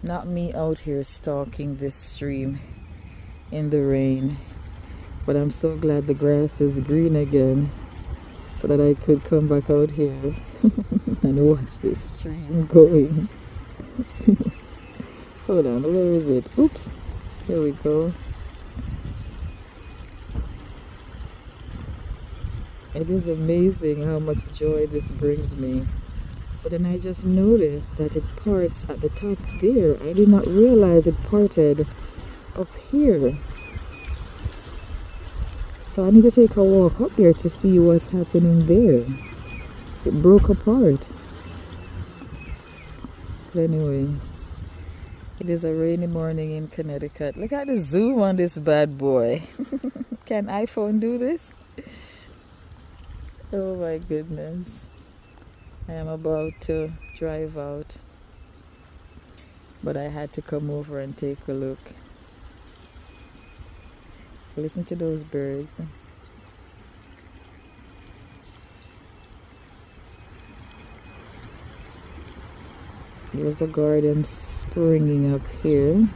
Not me out here stalking this stream in the rain. But I'm so glad the grass is green again, so that I could come back out here and watch this stream going. Hold on, where is it? Oops, here we go. It is amazing how much joy this brings me. But then I just noticed that it parts at the top there. I did not realize it parted up here. So I need to take a walk up there to see what's happening there. It broke apart. But anyway, it is a rainy morning in Connecticut. Look at the zoom on this bad boy. Can iPhone do this? Oh my goodness. I am about to drive out, but I had to come over and take a look. Listen to those birds. There's a garden springing up here.